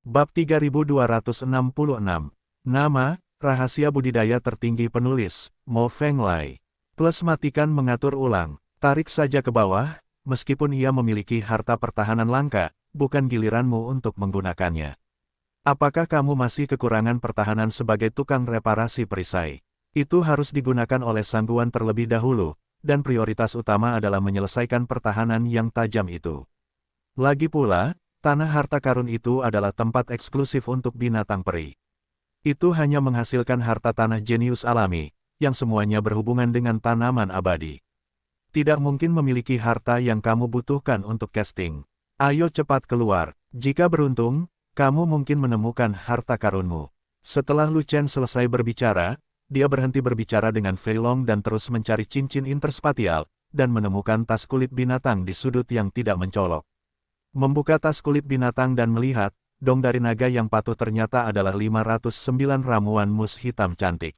Bab 3266. Nama, rahasia budidaya tertinggi penulis, Mo Fenglai. Plus matikan mengatur ulang. Tarik saja ke bawah, meskipun ia memiliki harta pertahanan langka, bukan giliranmu untuk menggunakannya. Apakah kamu masih kekurangan pertahanan sebagai tukang reparasi perisai? Itu harus digunakan oleh sangguan terlebih dahulu, dan prioritas utama adalah menyelesaikan pertahanan yang tajam itu. Lagi pula, tanah harta karun itu adalah tempat eksklusif untuk binatang peri. Itu hanya menghasilkan harta tanah jenius alami, yang semuanya berhubungan dengan tanaman abadi. Tidak mungkin memiliki harta yang kamu butuhkan untuk casting. Ayo cepat keluar, jika beruntung, kamu mungkin menemukan harta karunmu. Setelah Lu Chen selesai berbicara, dia berhenti berbicara dengan Fei Long dan terus mencari cincin interspatial, dan menemukan tas kulit binatang di sudut yang tidak mencolok. Membuka tas kulit binatang dan melihat, dong dari naga yang patuh ternyata adalah 509 ramuan mus hitam cantik.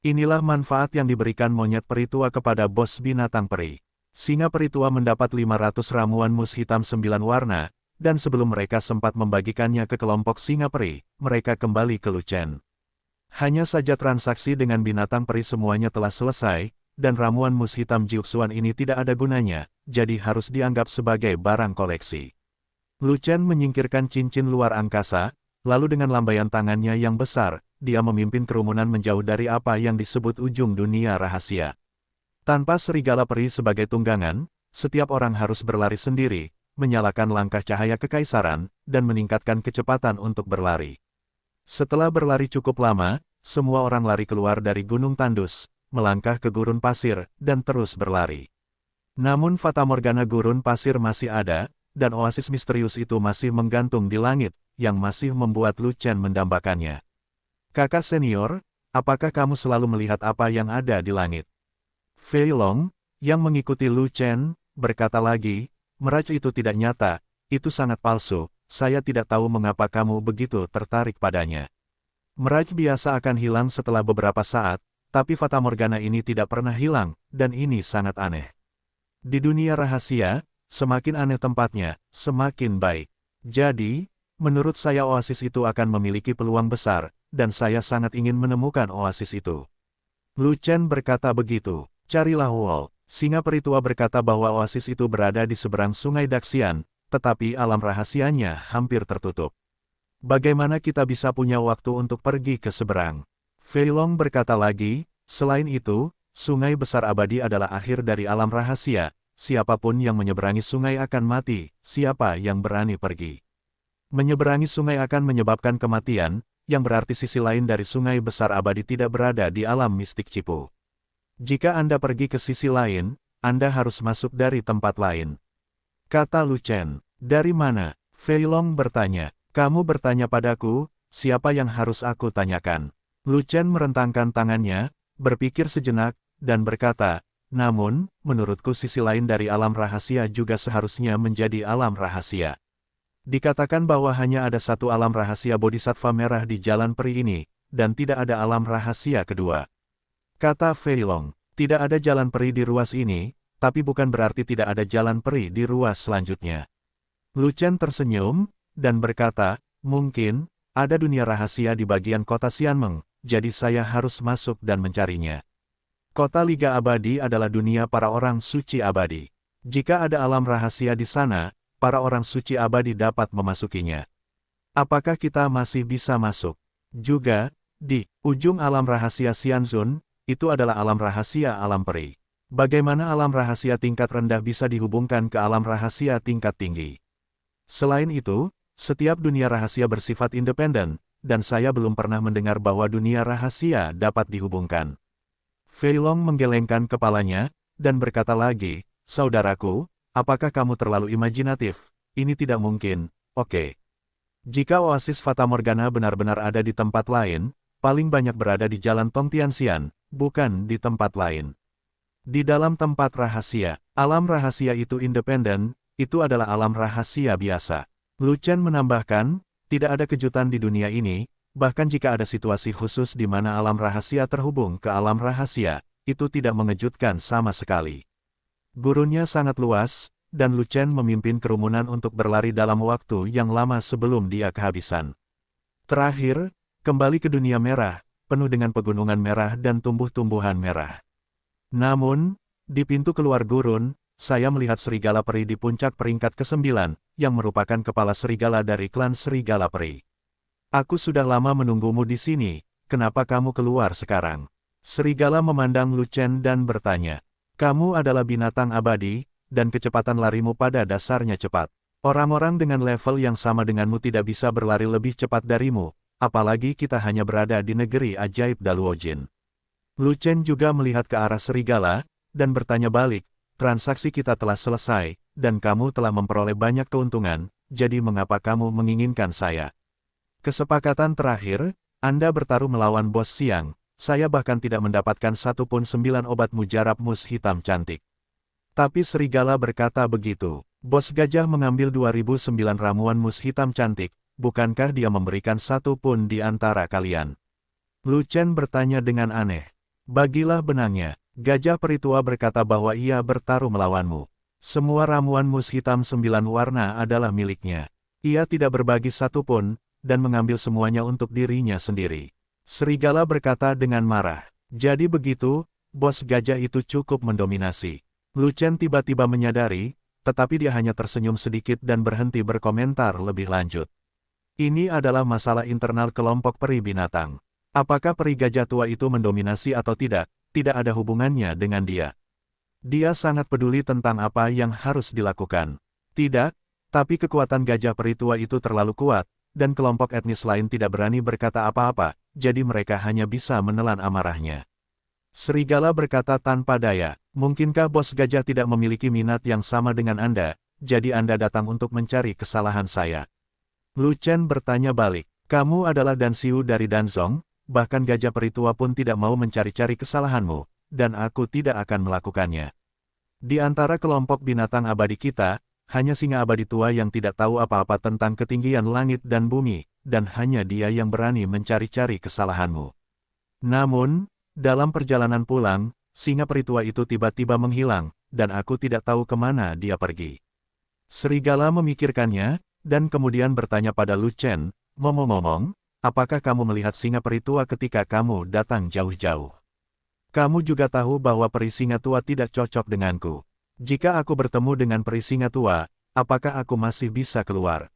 Inilah manfaat yang diberikan monyet peri tua kepada bos binatang peri. Singa peri tua mendapat 500 ramuan mus hitam 9 warna, dan sebelum mereka sempat membagikannya ke kelompok singa peri, mereka kembali ke Lu Chen. Hanya saja transaksi dengan binatang peri semuanya telah selesai, dan ramuan mus hitam Jiuxuan ini tidak ada gunanya, jadi harus dianggap sebagai barang koleksi. Lu Chen menyingkirkan cincin luar angkasa, lalu dengan lambaian tangannya yang besar, dia memimpin kerumunan menjauh dari apa yang disebut ujung dunia rahasia. Tanpa serigala peri sebagai tunggangan, setiap orang harus berlari sendiri, menyalakan langkah cahaya kekaisaran, dan meningkatkan kecepatan untuk berlari. Setelah berlari cukup lama, semua orang lari keluar dari gunung tandus, melangkah ke gurun pasir, dan terus berlari. Namun fatamorgana gurun pasir masih ada, dan oasis misterius itu masih menggantung di langit, yang masih membuat Lu Chen mendambakannya. Kakak senior, apakah kamu selalu melihat apa yang ada di langit? Fei Long, yang mengikuti Lu Chen, berkata lagi, mirage itu tidak nyata, itu sangat palsu, saya tidak tahu mengapa kamu begitu tertarik padanya. Mirage biasa akan hilang setelah beberapa saat, tapi fatamorgana ini tidak pernah hilang, dan ini sangat aneh. Di dunia rahasia, semakin aneh tempatnya, semakin baik. Jadi, menurut saya oasis itu akan memiliki peluang besar, dan saya sangat ingin menemukan oasis itu. Lu Chen berkata begitu. Carilah Wall. Singa peri tua berkata bahwa oasis itu berada di seberang sungai Daxian, tetapi alam rahasianya hampir tertutup. Bagaimana kita bisa punya waktu untuk pergi ke seberang? Fei Long berkata lagi, selain itu, sungai besar abadi adalah akhir dari alam rahasia. Siapapun yang menyeberangi sungai akan mati, siapa yang berani pergi. Menyeberangi sungai akan menyebabkan kematian, yang berarti sisi lain dari sungai besar abadi tidak berada di alam mistik Cipu. Jika Anda pergi ke sisi lain, Anda harus masuk dari tempat lain. Kata Lu Chen. Dari mana? Fei Long bertanya. Kamu bertanya padaku, siapa yang harus aku tanyakan? Lu Chen merentangkan tangannya, berpikir sejenak, dan berkata, namun, menurutku sisi lain dari alam rahasia juga seharusnya menjadi alam rahasia. Dikatakan bahwa hanya ada satu alam rahasia bodhisattva merah di jalan peri ini, dan tidak ada alam rahasia kedua. Kata Fei Long, tidak ada jalan peri di ruas ini, tapi bukan berarti tidak ada jalan peri di ruas selanjutnya. Lu Chen tersenyum, dan berkata, mungkin, ada dunia rahasia di bagian kota Xianmeng, jadi saya harus masuk dan mencarinya. Kota Liga Abadi adalah dunia para orang suci abadi. Jika ada alam rahasia di sana, para orang suci abadi dapat memasukinya. Apakah kita masih bisa masuk? Juga, di ujung alam rahasia Xianzun, itu adalah alam rahasia alam peri. Bagaimana alam rahasia tingkat rendah bisa dihubungkan ke alam rahasia tingkat tinggi? Selain itu, setiap dunia rahasia bersifat independen, dan saya belum pernah mendengar bahwa dunia rahasia dapat dihubungkan. Fei Long menggelengkan kepalanya, dan berkata lagi, saudaraku, apakah kamu terlalu imajinatif? Ini tidak mungkin, oke. Jika oasis fatamorgana benar-benar ada di tempat lain, paling banyak berada di jalan Tongtianxian, bukan di tempat lain. Di dalam tempat rahasia, alam rahasia itu independen, itu adalah alam rahasia biasa. Lu Chen menambahkan, tidak ada kejutan di dunia ini, bahkan jika ada situasi khusus di mana alam rahasia terhubung ke alam rahasia, itu tidak mengejutkan sama sekali. Gurunnya sangat luas, dan Lu Chen memimpin kerumunan untuk berlari dalam waktu yang lama sebelum dia kehabisan. Terakhir, kembali ke dunia merah, penuh dengan pegunungan merah dan tumbuh-tumbuhan merah. Namun, di pintu keluar gurun, saya melihat serigala peri di puncak peringkat ke-9, yang merupakan kepala serigala dari klan serigala peri. Aku sudah lama menunggumu di sini, kenapa kamu keluar sekarang? Serigala memandang Lu Chen dan bertanya. Kamu adalah binatang abadi, dan kecepatan larimu pada dasarnya cepat. Orang-orang dengan level yang sama denganmu tidak bisa berlari lebih cepat darimu, apalagi kita hanya berada di negeri ajaib Daluojin. Lu Chen juga melihat ke arah serigala, dan bertanya balik, transaksi kita telah selesai, dan kamu telah memperoleh banyak keuntungan, jadi mengapa kamu menginginkan saya? Kesepakatan terakhir, Anda bertaruh melawan bos siang, saya bahkan tidak mendapatkan satupun 9 obat mujarab mus hitam cantik. Tapi serigala berkata begitu, bos gajah mengambil 2009 ramuan mus hitam cantik, bukankah dia memberikan satu pun di antara kalian? Lu Chen bertanya dengan aneh. Bagilah benangnya, gajah peritua berkata bahwa ia bertaruh melawanmu. Semua ramuan mus hitam 9 warna adalah miliknya. Ia tidak berbagi satu pun, dan mengambil semuanya untuk dirinya sendiri. Serigala berkata dengan marah. Jadi begitu, bos gajah itu cukup mendominasi. Lu Chen tiba-tiba menyadari, tetapi dia hanya tersenyum sedikit dan berhenti berkomentar lebih lanjut. Ini adalah masalah internal kelompok peri binatang. Apakah peri gajah tua itu mendominasi atau tidak ada hubungannya dengan dia. Dia sangat peduli tentang apa yang harus dilakukan. Tidak, tapi kekuatan gajah peri tua itu terlalu kuat, dan kelompok etnis lain tidak berani berkata apa-apa, jadi mereka hanya bisa menelan amarahnya. Serigala berkata tanpa daya, mungkinkah bos gajah tidak memiliki minat yang sama dengan Anda, jadi Anda datang untuk mencari kesalahan saya? Lu Chen bertanya balik, kamu adalah Dan Xiu dari Danzong, bahkan gajah peri tua pun tidak mau mencari-cari kesalahanmu, dan aku tidak akan melakukannya. Di antara kelompok binatang abadi kita, hanya singa abadi tua yang tidak tahu apa-apa tentang ketinggian langit dan bumi, dan hanya dia yang berani mencari-cari kesalahanmu. Namun, dalam perjalanan pulang, singa peri tua itu tiba-tiba menghilang, dan aku tidak tahu kemana dia pergi. Serigala memikirkannya, dan kemudian bertanya pada Lu Chen, ngomong-ngomong, apakah kamu melihat singa peri tua ketika kamu datang jauh-jauh? Kamu juga tahu bahwa peri singa tua tidak cocok denganku. Jika aku bertemu dengan peri singa tua, apakah aku masih bisa keluar?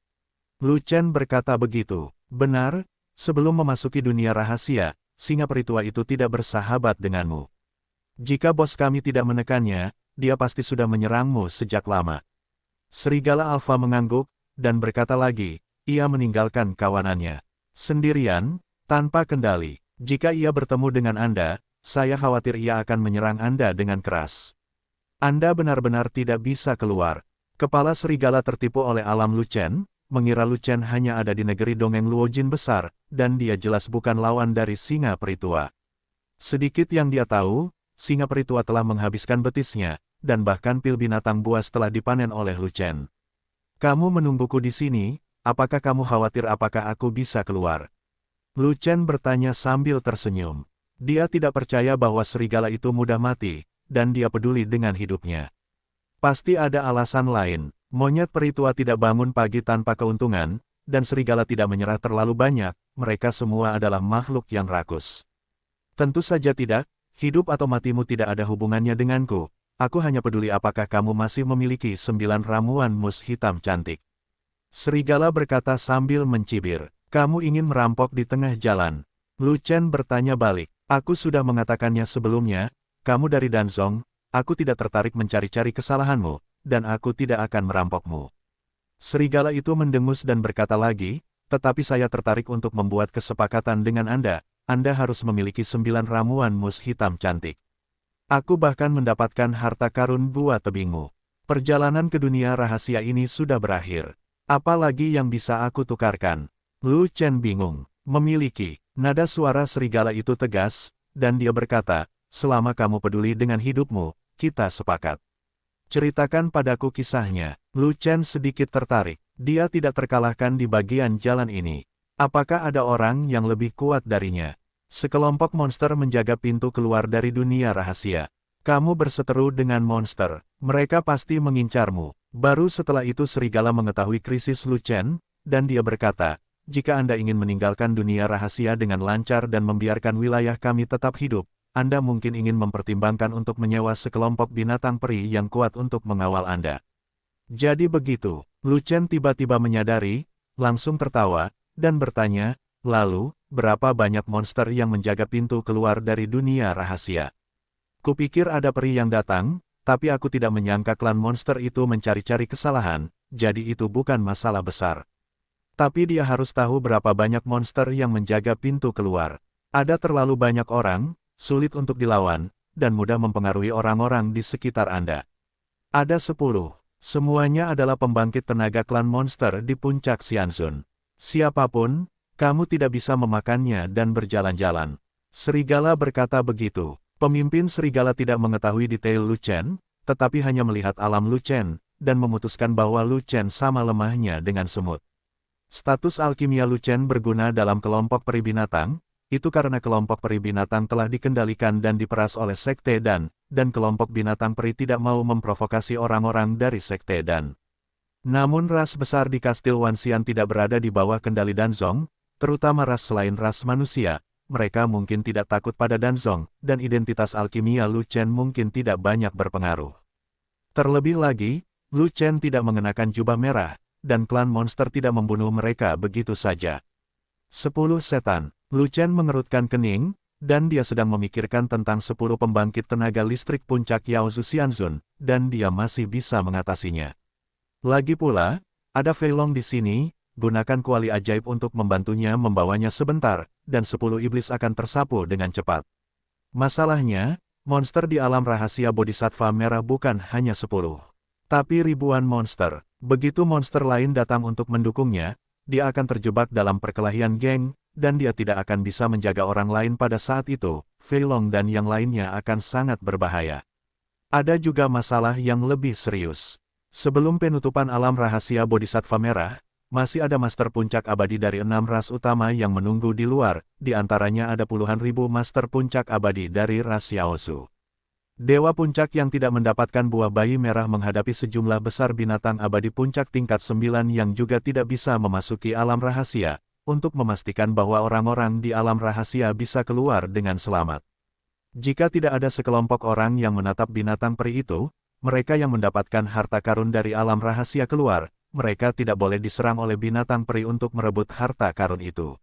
Lu Chen berkata begitu. Benar, sebelum memasuki dunia rahasia, singa peri tua itu tidak bersahabat denganmu. Jika bos kami tidak menekannya, dia pasti sudah menyerangmu sejak lama. Serigala Alfa mengangguk, dan berkata lagi, ia meninggalkan kawanannya. Sendirian, tanpa kendali. Jika ia bertemu dengan Anda, saya khawatir ia akan menyerang Anda dengan keras. Anda benar-benar tidak bisa keluar. Kepala serigala tertipu oleh alam Lu Chen, mengira Lu Chen hanya ada di negeri dongeng Luojin besar, dan dia jelas bukan lawan dari singa peri tua. Sedikit yang dia tahu, singa peri tua telah menghabiskan betisnya, dan bahkan pil binatang buas telah dipanen oleh Lu Chen. Kamu menungguku di sini, apakah kamu khawatir apakah aku bisa keluar? Lu Chen bertanya sambil tersenyum. Dia tidak percaya bahwa serigala itu mudah mati, dan dia peduli dengan hidupnya. Pasti ada alasan lain. Monyet peri tua tidak bangun pagi tanpa keuntungan, dan serigala tidak menyerah terlalu banyak, mereka semua adalah makhluk yang rakus. Tentu saja tidak, hidup atau matimu tidak ada hubungannya denganku, aku hanya peduli apakah kamu masih memiliki 9 ramuan mus hitam cantik. Serigala berkata sambil mencibir, kamu ingin merampok di tengah jalan. Lu Chen bertanya balik, aku sudah mengatakannya sebelumnya, kamu dari Danzong, aku tidak tertarik mencari-cari kesalahanmu, dan aku tidak akan merampokmu. Serigala itu mendengus dan berkata lagi, tetapi saya tertarik untuk membuat kesepakatan dengan Anda harus memiliki 9 ramuan mus hitam cantik. Aku bahkan mendapatkan harta karun buat tebingmu. Perjalanan ke dunia rahasia ini sudah berakhir. Apalagi yang bisa aku tukarkan? Lu Chen bingung. Memiliki. Nada suara serigala itu tegas, dan dia berkata, selama kamu peduli dengan hidupmu, kita sepakat. Ceritakan padaku kisahnya. Lu Chen sedikit tertarik. Dia tidak terkalahkan di bagian jalan ini. Apakah ada orang yang lebih kuat darinya? Sekelompok monster menjaga pintu keluar dari dunia rahasia. Kamu berseteru dengan monster. Mereka pasti mengincarmu. Baru setelah itu serigala mengetahui krisis Lu Chen, dan dia berkata, jika Anda ingin meninggalkan dunia rahasia dengan lancar dan membiarkan wilayah kami tetap hidup, Anda mungkin ingin mempertimbangkan untuk menyewa sekelompok binatang peri yang kuat untuk mengawal Anda. Jadi begitu, Lu Chen tiba-tiba menyadari, langsung tertawa, dan bertanya, lalu, berapa banyak monster yang menjaga pintu keluar dari dunia rahasia? Kupikir ada peri yang datang, tapi aku tidak menyangka klan monster itu mencari-cari kesalahan, jadi itu bukan masalah besar. Tapi dia harus tahu berapa banyak monster yang menjaga pintu keluar. Ada terlalu banyak orang, sulit untuk dilawan, dan mudah mempengaruhi orang-orang di sekitar Anda. Ada 10. Semuanya adalah pembangkit tenaga klan monster di puncak Xianzun. Siapapun, kamu tidak bisa memakannya dan berjalan-jalan. Serigala berkata begitu. Pemimpin serigala tidak mengetahui detail Lu Chen, tetapi hanya melihat alam Lu Chen, dan memutuskan bahwa Lu Chen sama lemahnya dengan semut. Status alkimia Lu Chen berguna dalam kelompok peri binatang, itu karena kelompok peri binatang telah dikendalikan dan diperas oleh Sekte Dan, dan kelompok binatang peri tidak mau memprovokasi orang-orang dari Sekte Dan. Namun ras besar di Kastil Wanxian tidak berada di bawah kendali Danzong, terutama ras selain ras manusia. Mereka mungkin tidak takut pada Danzong, dan identitas alkimia Lu Chen mungkin tidak banyak berpengaruh. Terlebih lagi, Lu Chen tidak mengenakan jubah merah, dan klan monster tidak membunuh mereka begitu saja. 10 setan. Lu Chen mengerutkan kening, dan dia sedang memikirkan tentang 10 pembangkit tenaga listrik puncak Yaozu Xianzun, dan dia masih bisa mengatasinya. Lagi pula, ada Fei Long di sini. Gunakan kuali ajaib untuk membantunya membawanya sebentar, dan 10 iblis akan tersapu dengan cepat. Masalahnya, monster di alam rahasia Bodhisattva merah bukan hanya 10. Tapi ribuan monster. Begitu monster lain datang untuk mendukungnya, dia akan terjebak dalam perkelahian geng, dan dia tidak akan bisa menjaga orang lain pada saat itu. Fei Long dan yang lainnya akan sangat berbahaya. Ada juga masalah yang lebih serius. Sebelum penutupan alam rahasia Bodhisattva merah, masih ada master puncak abadi dari 6 ras utama yang menunggu di luar, di antaranya ada puluhan ribu master puncak abadi dari ras Yaozu. Dewa puncak yang tidak mendapatkan buah bayi merah menghadapi sejumlah besar binatang abadi puncak tingkat 9 yang juga tidak bisa memasuki alam rahasia, untuk memastikan bahwa orang-orang di alam rahasia bisa keluar dengan selamat. Jika tidak ada sekelompok orang yang menatap binatang peri itu, mereka yang mendapatkan harta karun dari alam rahasia keluar, mereka tidak boleh diserang oleh binatang peri untuk merebut harta karun itu.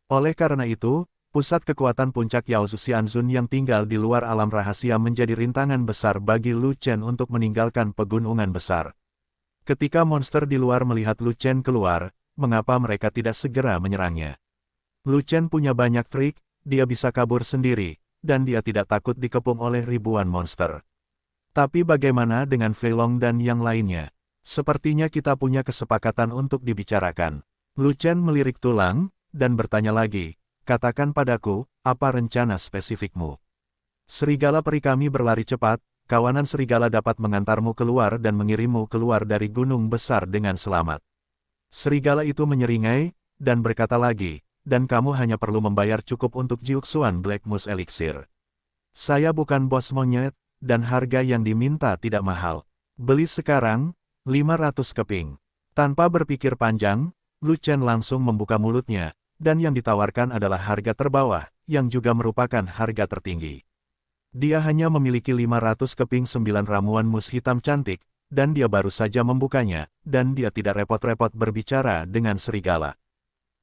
Oleh karena itu, pusat kekuatan puncak Yaozu Xianzun yang tinggal di luar alam rahasia menjadi rintangan besar bagi Lu Chen untuk meninggalkan pegunungan besar. Ketika monster di luar melihat Lu Chen keluar, mengapa mereka tidak segera menyerangnya? Lu Chen punya banyak trik, dia bisa kabur sendiri, dan dia tidak takut dikepung oleh ribuan monster. Tapi bagaimana dengan Fei Long dan yang lainnya? Sepertinya kita punya kesepakatan untuk dibicarakan. Lu Chen melirik tulang, dan bertanya lagi, katakan padaku, apa rencana spesifikmu? Serigala peri kami berlari cepat, kawanan serigala dapat mengantarmu keluar dan mengirimmu keluar dari gunung besar dengan selamat. Serigala itu menyeringai, dan berkata lagi, dan kamu hanya perlu membayar cukup untuk Jiuxuan Black Moose Elixir. Saya bukan bos monyet, dan harga yang diminta tidak mahal. Beli sekarang, 500 keping. Tanpa berpikir panjang, Lu Chen langsung membuka mulutnya, dan yang ditawarkan adalah harga terbawah, yang juga merupakan harga tertinggi. Dia hanya memiliki 500 keping 9 ramuan mus hitam cantik, dan dia baru saja membukanya, dan dia tidak repot-repot berbicara dengan serigala.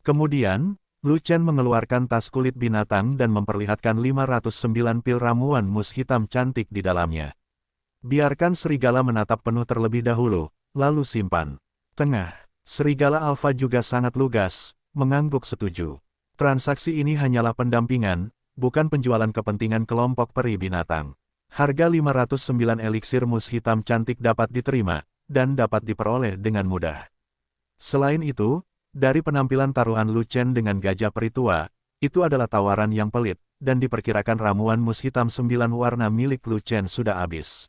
Kemudian, Lu Chen mengeluarkan tas kulit binatang dan memperlihatkan 509 pil ramuan mus hitam cantik di dalamnya. Biarkan serigala menatap penuh terlebih dahulu, lalu simpan. Tengah, serigala alfa juga sangat lugas, mengangguk setuju. Transaksi ini hanyalah pendampingan, bukan penjualan kepentingan kelompok peri binatang. Harga 509 eliksir mus hitam cantik dapat diterima, dan dapat diperoleh dengan mudah. Selain itu, dari penampilan taruhan Lu Chen dengan gajah peri tua, itu adalah tawaran yang pelit, dan diperkirakan ramuan mus hitam 9 warna milik Lu Chen sudah habis.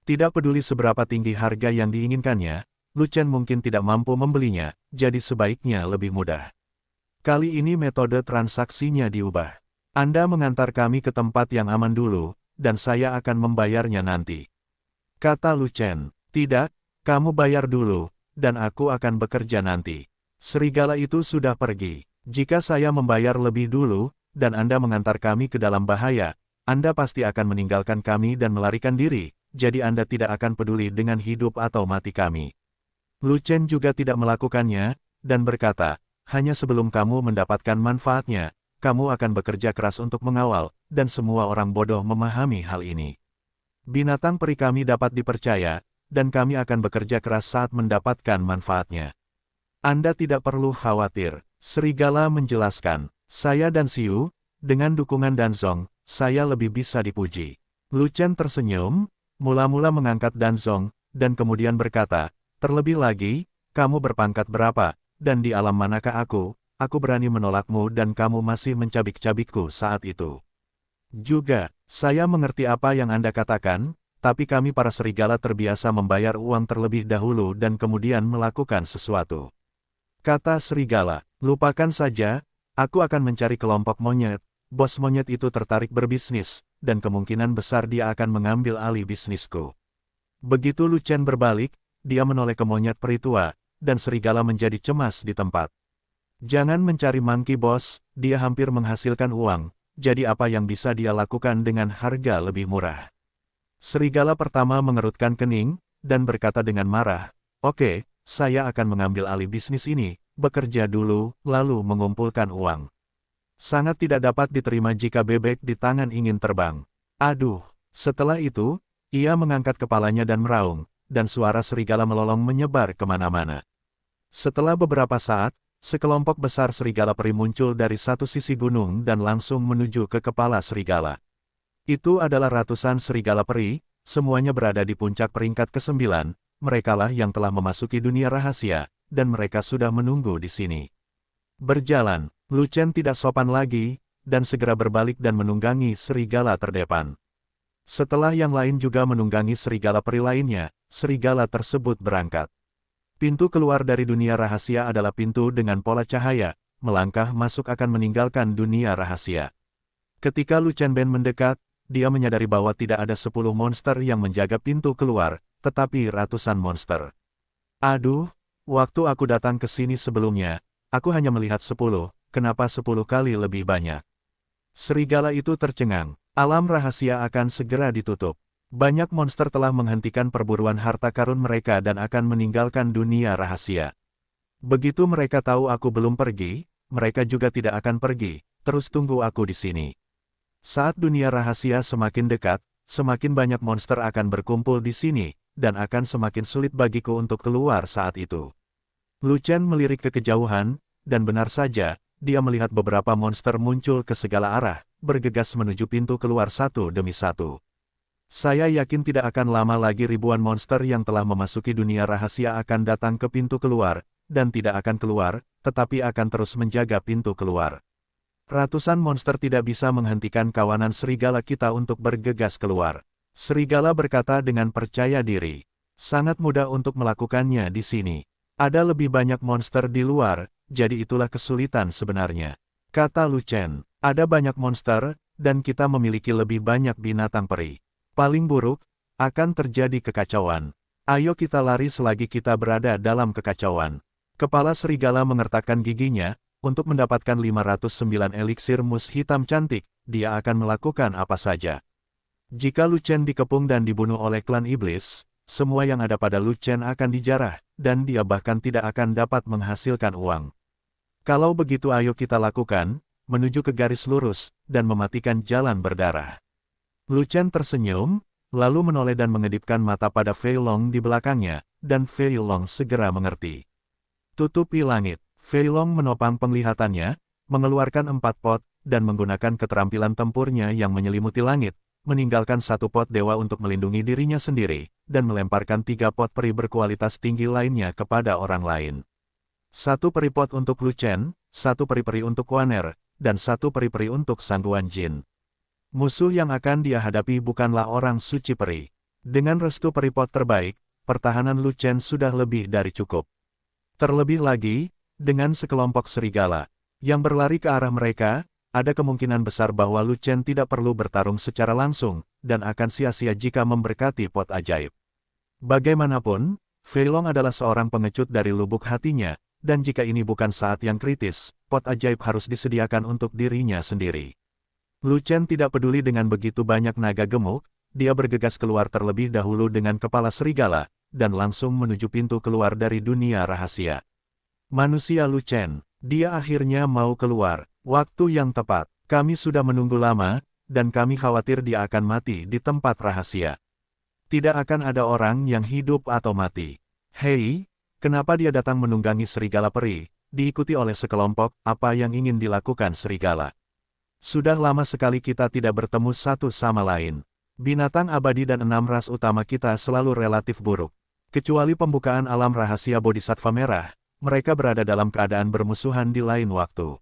Tidak peduli seberapa tinggi harga yang diinginkannya, Lu Chen mungkin tidak mampu membelinya, jadi sebaiknya lebih mudah. Kali ini metode transaksinya diubah. Anda mengantar kami ke tempat yang aman dulu, dan saya akan membayarnya nanti. Kata Lu Chen. Tidak, Kamu bayar dulu, dan aku akan bekerja nanti. Serigala itu sudah pergi. Jika saya membayar lebih dulu, dan Anda mengantar kami ke dalam bahaya, Anda pasti akan meninggalkan kami dan melarikan diri, jadi Anda tidak akan peduli dengan hidup atau mati kami. Lu Chen juga tidak melakukannya, dan berkata, hanya sebelum kamu mendapatkan manfaatnya, kamu akan bekerja keras untuk mengawal, dan semua orang bodoh memahami hal ini. Binatang peri kami dapat dipercaya, dan kami akan bekerja keras saat mendapatkan manfaatnya. Anda tidak perlu khawatir, serigala menjelaskan. Saya dan Xiu, dengan dukungan Danzong, saya lebih bisa dipuji. Lu Chen tersenyum, mula-mula mengangkat Danzong, dan kemudian berkata, terlebih lagi, kamu berpangkat berapa, dan di alam manakah aku berani menolakmu dan kamu masih mencabik-cabikku saat itu. Juga, saya mengerti apa yang Anda katakan, tapi kami para serigala terbiasa membayar uang terlebih dahulu dan kemudian melakukan sesuatu. Kata serigala, lupakan saja, aku akan mencari kelompok monyet. Bos monyet itu tertarik berbisnis, dan kemungkinan besar dia akan mengambil alih bisnisku. Begitu Lu Chen berbalik, dia menoleh ke monyet peri tua, dan serigala menjadi cemas di tempat. Jangan mencari monkey bos, dia hampir menghasilkan uang, jadi apa yang bisa dia lakukan dengan harga lebih murah? Serigala pertama mengerutkan kening, dan berkata dengan marah, oke, saya akan mengambil alih bisnis ini, bekerja dulu, lalu mengumpulkan uang. Sangat tidak dapat diterima jika bebek di tangan ingin terbang. Aduh, setelah itu, ia mengangkat kepalanya dan meraung, dan suara serigala melolong menyebar kemana-mana. Setelah beberapa saat, sekelompok besar serigala peri muncul dari satu sisi gunung dan langsung menuju ke kepala serigala. Itu adalah ratusan serigala peri, semuanya berada di puncak peringkat ke-9, merekalah yang telah memasuki dunia rahasia, dan mereka sudah menunggu di sini. Berjalan, Lu Chen tidak sopan lagi, dan segera berbalik dan menunggangi serigala terdepan. Setelah yang lain juga menunggangi serigala peri lainnya, serigala tersebut berangkat. Pintu keluar dari dunia rahasia adalah pintu dengan pola cahaya, melangkah masuk akan meninggalkan dunia rahasia. Ketika Lu Chenben mendekat, dia menyadari bahwa tidak ada 10 monster yang menjaga pintu keluar, tetapi ratusan monster. Aduh, waktu aku datang ke sini sebelumnya, aku hanya melihat 10, kenapa 10 kali lebih banyak? Serigala itu tercengang. Alam rahasia akan segera ditutup. Banyak monster telah menghentikan perburuan harta karun mereka dan akan meninggalkan dunia rahasia. Begitu mereka tahu aku belum pergi, mereka juga tidak akan pergi, terus tunggu aku di sini. Saat dunia rahasia semakin dekat, semakin banyak monster akan berkumpul di sini, dan akan semakin sulit bagiku untuk keluar saat itu. Lu Chen melirik ke kejauhan, dan benar saja, dia melihat beberapa monster muncul ke segala arah, bergegas menuju pintu keluar satu demi satu. Saya yakin tidak akan lama lagi ribuan monster yang telah memasuki dunia rahasia akan datang ke pintu keluar, dan tidak akan keluar, tetapi akan terus menjaga pintu keluar. Ratusan monster tidak bisa menghentikan kawanan serigala kita untuk bergegas keluar. Serigala berkata dengan percaya diri. Sangat mudah untuk melakukannya di sini. Ada lebih banyak monster di luar, jadi itulah kesulitan sebenarnya. Kata Lu Chen. Ada banyak monster, dan kita memiliki lebih banyak binatang peri. Paling buruk, akan terjadi kekacauan. Ayo kita lari selagi kita berada dalam kekacauan. Kepala serigala mengertakkan giginya, untuk mendapatkan 509 eliksir mus hitam cantik, dia akan melakukan apa saja. Jika Lu Chen dikepung dan dibunuh oleh klan iblis, semua yang ada pada Lu Chen akan dijarah, dan dia bahkan tidak akan dapat menghasilkan uang. Kalau begitu ayo kita lakukan, menuju ke garis lurus, dan mematikan jalan berdarah. Lu Chen tersenyum, lalu menoleh dan mengedipkan mata pada Fei Long di belakangnya, dan Fei Long segera mengerti. Tutupi langit. Fei Long menopang penglihatannya, mengeluarkan 4 pot, dan menggunakan keterampilan tempurnya yang menyelimuti langit, meninggalkan 1 pot dewa untuk melindungi dirinya sendiri, dan melemparkan 3 pot peri berkualitas tinggi lainnya kepada orang lain. 1 peri pot untuk Lu Chen, 1 peri-peri untuk Waner, dan 1 peri-peri untuk Sangguan Jin. Musuh yang akan dia hadapi bukanlah orang suci peri. Dengan restu peri pot terbaik, pertahanan Lu Chen sudah lebih dari cukup. Terlebih lagi, dengan sekelompok serigala yang berlari ke arah mereka, ada kemungkinan besar bahwa Lu Chen tidak perlu bertarung secara langsung, dan akan sia-sia jika memberkati pot ajaib. Bagaimanapun, Fei Long adalah seorang pengecut dari lubuk hatinya, dan jika ini bukan saat yang kritis, pot ajaib harus disediakan untuk dirinya sendiri. Lu Chen tidak peduli dengan begitu banyak naga gemuk, dia bergegas keluar terlebih dahulu dengan kepala serigala, dan langsung menuju pintu keluar dari dunia rahasia. Manusia Lu Chen, dia akhirnya mau keluar. Waktu yang tepat, kami sudah menunggu lama, dan kami khawatir dia akan mati di tempat rahasia. Tidak akan ada orang yang hidup atau mati. Hei, kenapa dia datang menunggangi serigala peri, diikuti oleh sekelompok, apa yang ingin dilakukan serigala? Sudah lama sekali kita tidak bertemu satu sama lain. Binatang abadi dan 6 ras utama kita selalu relatif buruk. Kecuali pembukaan alam rahasia Bodhisattva Merah, mereka berada dalam keadaan bermusuhan di lain waktu.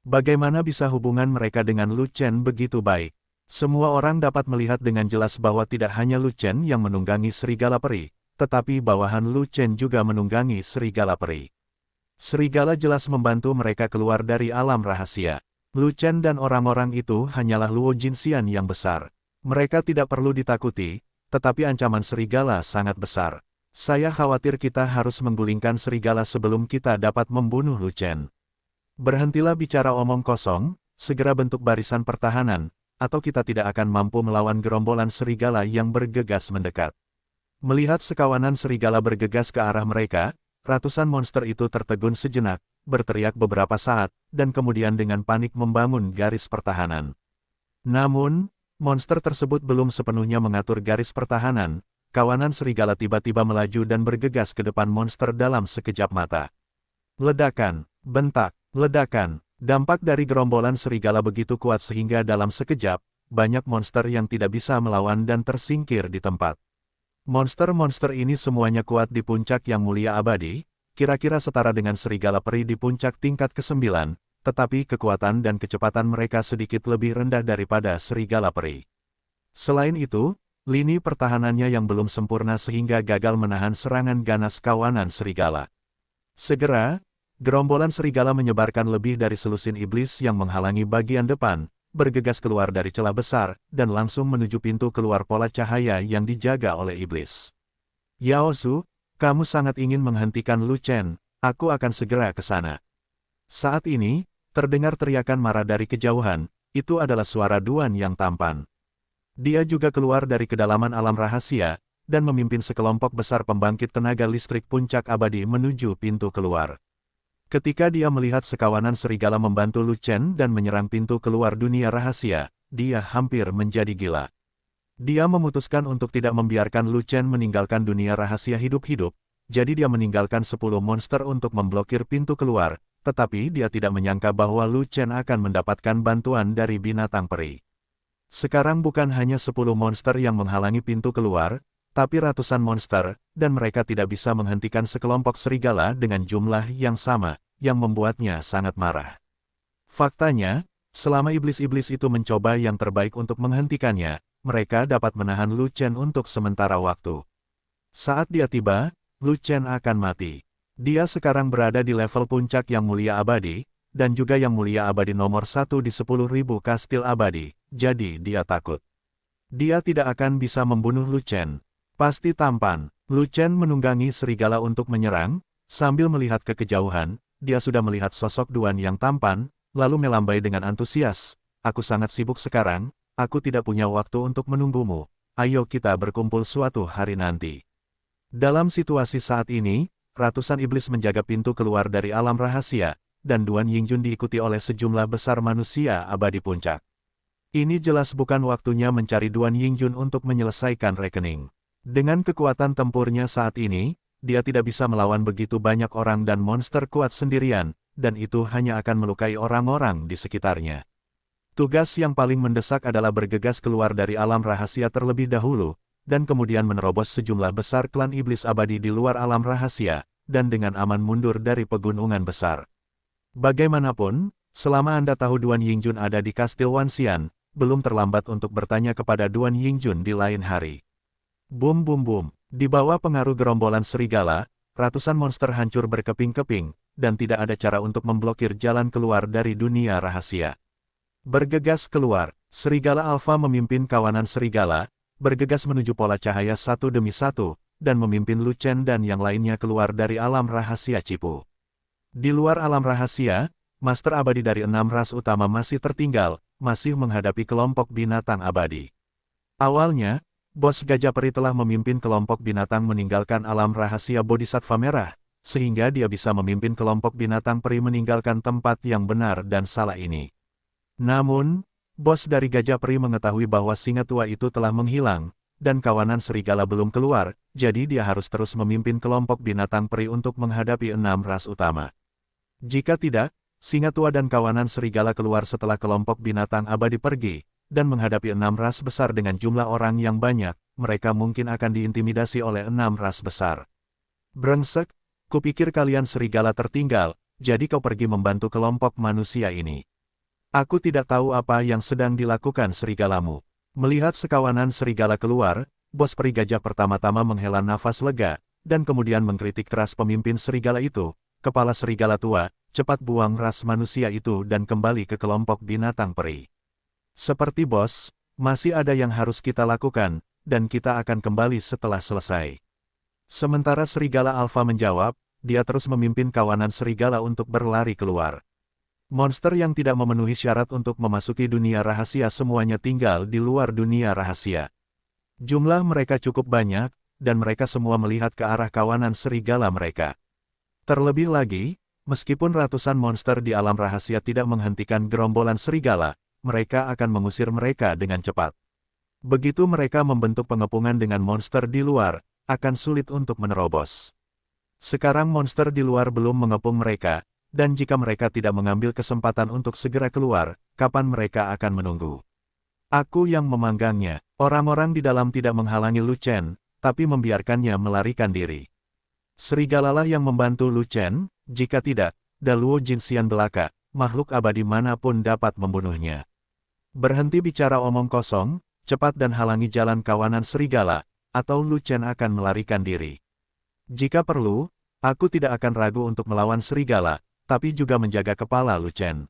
Bagaimana bisa hubungan mereka dengan Lu Chen begitu baik? Semua orang dapat melihat dengan jelas bahwa tidak hanya Lu Chen yang menunggangi serigala peri, tetapi bawahan Lu Chen juga menunggangi serigala peri. Serigala jelas membantu mereka keluar dari alam rahasia. Lu Chen dan orang-orang itu hanyalah Luo Jinxian yang besar. Mereka tidak perlu ditakuti, tetapi ancaman serigala sangat besar. Saya khawatir kita harus menggulingkan serigala sebelum kita dapat membunuh Lu Chen. Berhentilah bicara omong kosong, segera bentuk barisan pertahanan, atau kita tidak akan mampu melawan gerombolan serigala yang bergegas mendekat. Melihat sekawanan serigala bergegas ke arah mereka, ratusan monster itu tertegun sejenak, berteriak beberapa saat, dan kemudian dengan panik membangun garis pertahanan. Namun, monster tersebut belum sepenuhnya mengatur garis pertahanan, kawanan serigala tiba-tiba melaju dan bergegas ke depan monster dalam sekejap mata. Ledakan, bentak, ledakan. Dampak dari gerombolan serigala begitu kuat sehingga dalam sekejap, banyak monster yang tidak bisa melawan dan tersingkir di tempat. Monster-monster ini semuanya kuat di puncak yang mulia abadi, kira-kira setara dengan serigala peri di puncak tingkat ke-9, tetapi kekuatan dan kecepatan mereka sedikit lebih rendah daripada serigala peri. Selain itu, lini pertahanannya yang belum sempurna sehingga gagal menahan serangan ganas kawanan serigala. Segera, gerombolan serigala menyebarkan lebih dari selusin iblis yang menghalangi bagian depan, bergegas keluar dari celah besar, dan langsung menuju pintu keluar pola cahaya yang dijaga oleh iblis. Yao Su, kamu sangat ingin menghentikan Lu Chen, aku akan segera ke sana. Saat ini, terdengar teriakan marah dari kejauhan, itu adalah suara Duan yang tampan. Dia juga keluar dari kedalaman alam rahasia, dan memimpin sekelompok besar pembangkit tenaga listrik puncak abadi menuju pintu keluar. Ketika dia melihat sekawanan serigala membantu Lu Chen dan menyerang pintu keluar dunia rahasia, dia hampir menjadi gila. Dia memutuskan untuk tidak membiarkan Lu Chen meninggalkan dunia rahasia hidup-hidup, jadi dia meninggalkan 10 monster untuk memblokir pintu keluar, tetapi dia tidak menyangka bahwa Lu Chen akan mendapatkan bantuan dari binatang peri. Sekarang bukan hanya 10 monster yang menghalangi pintu keluar, tapi ratusan monster, dan mereka tidak bisa menghentikan sekelompok serigala dengan jumlah yang sama, yang membuatnya sangat marah. Faktanya, selama iblis-iblis itu mencoba yang terbaik untuk menghentikannya, mereka dapat menahan Lu Chen untuk sementara waktu. Saat dia tiba, Lu Chen akan mati. Dia sekarang berada di level puncak yang mulia abadi, dan juga yang mulia abadi nomor 1 di 10.000 kastil abadi, jadi dia takut. Dia tidak akan bisa membunuh Lu Chen. Pasti tampan. Lu Chen menunggangi serigala untuk menyerang, sambil melihat ke kejauhan, dia sudah melihat sosok Duan yang tampan, lalu melambai dengan antusias. Aku sangat sibuk sekarang, aku tidak punya waktu untuk menunggumu. Ayo kita berkumpul suatu hari nanti. Dalam situasi saat ini, ratusan iblis menjaga pintu keluar dari alam rahasia, dan Duan Yingjun diikuti oleh sejumlah besar manusia abadi puncak. Ini jelas bukan waktunya mencari Duan Yingjun untuk menyelesaikan rekening. Dengan kekuatan tempurnya saat ini, dia tidak bisa melawan begitu banyak orang dan monster kuat sendirian, dan itu hanya akan melukai orang-orang di sekitarnya. Tugas yang paling mendesak adalah bergegas keluar dari alam rahasia terlebih dahulu, dan kemudian menerobos sejumlah besar klan iblis abadi di luar alam rahasia, dan dengan aman mundur dari pegunungan besar. Bagaimanapun, selama Anda tahu Duan Yingjun ada di Kastil Wanxian, belum terlambat untuk bertanya kepada Duan Yingjun di lain hari. Bum bum bum, di bawah pengaruh gerombolan serigala, ratusan monster hancur berkeping-keping, dan tidak ada cara untuk memblokir jalan keluar dari dunia rahasia. Bergegas keluar, serigala alfa memimpin kawanan serigala, bergegas menuju pola cahaya satu demi satu, dan memimpin Lu Chen dan yang lainnya keluar dari alam rahasia Cipu. Di luar alam rahasia, Master Abadi dari 6 ras utama masih tertinggal, masih menghadapi kelompok binatang abadi. Awalnya, Bos Gajah Peri telah memimpin kelompok binatang meninggalkan alam rahasia Bodhisattva Merah, sehingga dia bisa memimpin kelompok binatang peri meninggalkan tempat yang benar dan salah ini. Namun, bos dari Gajah Peri mengetahui bahwa singa tua itu telah menghilang, dan kawanan serigala belum keluar, jadi dia harus terus memimpin kelompok binatang peri untuk menghadapi 6 ras utama. Jika tidak, singa tua dan kawanan serigala keluar setelah kelompok binatang abadi pergi, dan menghadapi 6 ras besar dengan jumlah orang yang banyak, mereka mungkin akan diintimidasi oleh 6 ras besar. Brengsek, kupikir kalian serigala tertinggal, jadi kau pergi membantu kelompok manusia ini. Aku tidak tahu apa yang sedang dilakukan serigalamu. Melihat sekawanan serigala keluar, bos peri gajah pertama-tama menghela nafas lega, dan kemudian mengkritik keras pemimpin serigala itu, kepala serigala tua, cepat buang ras manusia itu dan kembali ke kelompok binatang peri. Seperti bos, masih ada yang harus kita lakukan, dan kita akan kembali setelah selesai. Sementara serigala alfa menjawab, dia terus memimpin kawanan serigala untuk berlari keluar. Monster yang tidak memenuhi syarat untuk memasuki dunia rahasia semuanya tinggal di luar dunia rahasia. Jumlah mereka cukup banyak, dan mereka semua melihat ke arah kawanan serigala mereka. Terlebih lagi, meskipun ratusan monster di alam rahasia tidak menghentikan gerombolan serigala, mereka akan mengusir mereka dengan cepat. Begitu mereka membentuk pengepungan dengan monster di luar, akan sulit untuk menerobos. Sekarang monster di luar belum mengepung mereka, dan jika mereka tidak mengambil kesempatan untuk segera keluar, kapan mereka akan menunggu? Aku yang memanggangnya. Orang-orang di dalam tidak menghalangi Lu Chen, tapi membiarkannya melarikan diri. Serigalalah yang membantu Lu Chen, jika tidak, Daluo Jinxian belaka, makhluk abadi manapun dapat membunuhnya. Berhenti bicara omong kosong, cepat dan halangi jalan kawanan serigala, atau Lu Chen akan melarikan diri. Jika perlu, aku tidak akan ragu untuk melawan serigala, tapi juga menjaga kepala Lu Chen.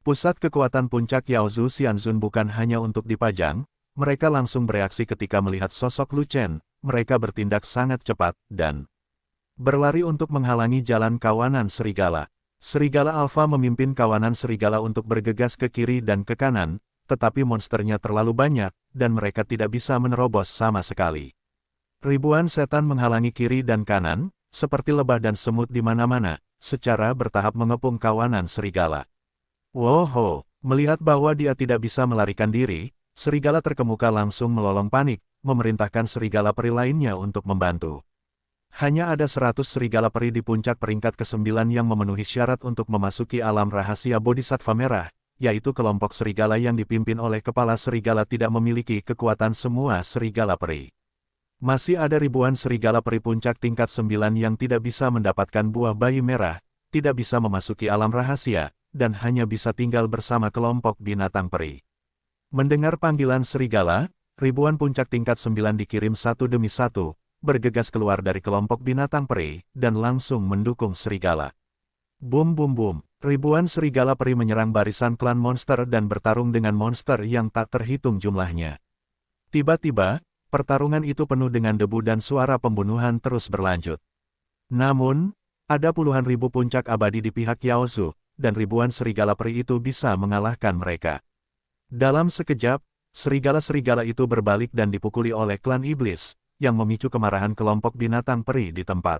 Pusat kekuatan puncak Yaozu Xianzun bukan hanya untuk dipajang, mereka langsung bereaksi ketika melihat sosok Lu Chen, mereka bertindak sangat cepat, dan berlari untuk menghalangi jalan kawanan serigala. Serigala alfa memimpin kawanan serigala untuk bergegas ke kiri dan ke kanan, tetapi monsternya terlalu banyak, dan mereka tidak bisa menerobos sama sekali. Ribuan setan menghalangi kiri dan kanan, seperti lebah dan semut di mana-mana, secara bertahap mengepung kawanan serigala. Woho, melihat bahwa dia tidak bisa melarikan diri, serigala terkemuka langsung melolong panik, memerintahkan serigala peri lainnya untuk membantu. Hanya ada 100 serigala peri di puncak peringkat ke-9 yang memenuhi syarat untuk memasuki alam rahasia Bodhisattva Merah, yaitu kelompok serigala yang dipimpin oleh kepala serigala tidak memiliki kekuatan semua serigala peri. Masih ada ribuan serigala peri puncak tingkat 9 yang tidak bisa mendapatkan buah bayi merah, tidak bisa memasuki alam rahasia, dan hanya bisa tinggal bersama kelompok binatang peri. Mendengar panggilan serigala, ribuan puncak tingkat 9 dikirim satu demi satu, bergegas keluar dari kelompok binatang peri, dan langsung mendukung serigala. Bum bum bum, ribuan serigala peri menyerang barisan klan monster dan bertarung dengan monster yang tak terhitung jumlahnya. Tiba-tiba, pertarungan itu penuh dengan debu dan suara pembunuhan terus berlanjut. Namun, ada puluhan ribu puncak abadi di pihak Yaozu, dan ribuan serigala peri itu bisa mengalahkan mereka. Dalam sekejap, serigala-serigala itu berbalik dan dipukuli oleh klan iblis, yang memicu kemarahan kelompok binatang peri di tempat.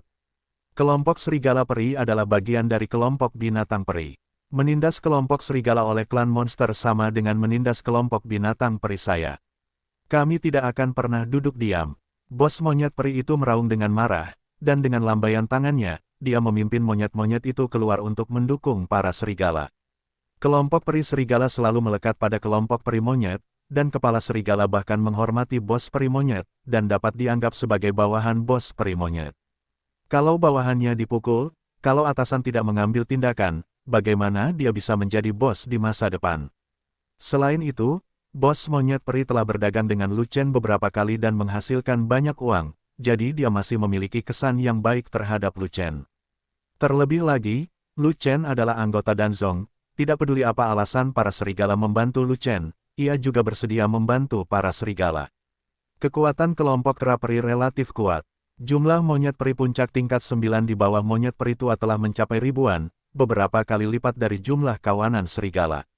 Kelompok serigala peri adalah bagian dari kelompok binatang peri. Menindas kelompok serigala oleh klan monster sama dengan menindas kelompok binatang peri saya. Kami tidak akan pernah duduk diam. Bos monyet peri itu meraung dengan marah, dan dengan lambaian tangannya, dia memimpin monyet-monyet itu keluar untuk mendukung para serigala. Kelompok peri serigala selalu melekat pada kelompok peri monyet, dan kepala serigala bahkan menghormati bos peri monyet, dan dapat dianggap sebagai bawahan bos peri monyet. Kalau bawahannya dipukul, kalau atasan tidak mengambil tindakan, bagaimana dia bisa menjadi bos di masa depan? Selain itu, bos monyet peri telah berdagang dengan Lu Chen beberapa kali dan menghasilkan banyak uang, jadi dia masih memiliki kesan yang baik terhadap Lu Chen. Terlebih lagi, Lu Chen adalah anggota Danzong, tidak peduli apa alasan para serigala membantu Lu Chen, ia juga bersedia membantu para serigala. Kekuatan kelompok kera peri relatif kuat. Jumlah monyet peri puncak tingkat 9 di bawah monyet peri tua telah mencapai ribuan, beberapa kali lipat dari jumlah kawanan serigala.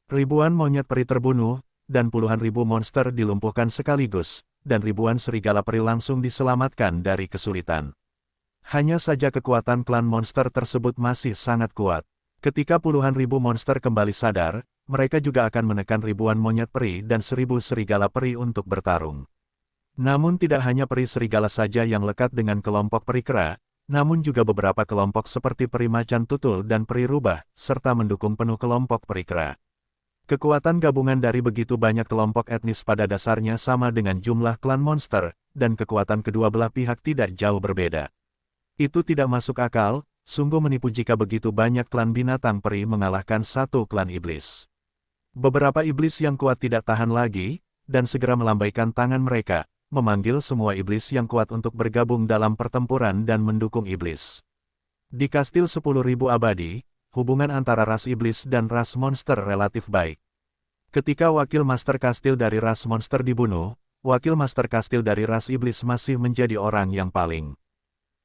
Ribuan monyet peri terbunuh, dan puluhan ribu monster dilumpuhkan sekaligus, dan ribuan serigala peri langsung diselamatkan dari kesulitan. Hanya saja kekuatan klan monster tersebut masih sangat kuat. Ketika puluhan ribu monster kembali sadar, mereka juga akan menekan ribuan monyet peri dan 1000 serigala peri untuk bertarung. Namun tidak hanya peri serigala saja yang lekat dengan kelompok peri kera, namun juga beberapa kelompok seperti peri macan tutul dan peri rubah, serta mendukung penuh kelompok peri kera. Kekuatan gabungan dari begitu banyak kelompok etnis pada dasarnya sama dengan jumlah klan monster, dan kekuatan kedua belah pihak tidak jauh berbeda. Itu tidak masuk akal, sungguh menipu jika begitu banyak klan binatang peri mengalahkan satu klan iblis. Beberapa iblis yang kuat tidak tahan lagi, dan segera melambaikan tangan mereka, memanggil semua iblis yang kuat untuk bergabung dalam pertempuran dan mendukung iblis. Di Kastil 10.000 Abadi, hubungan antara ras iblis dan ras monster relatif baik. Ketika wakil master kastil dari ras monster dibunuh, wakil master kastil dari ras iblis masih menjadi orang yang paling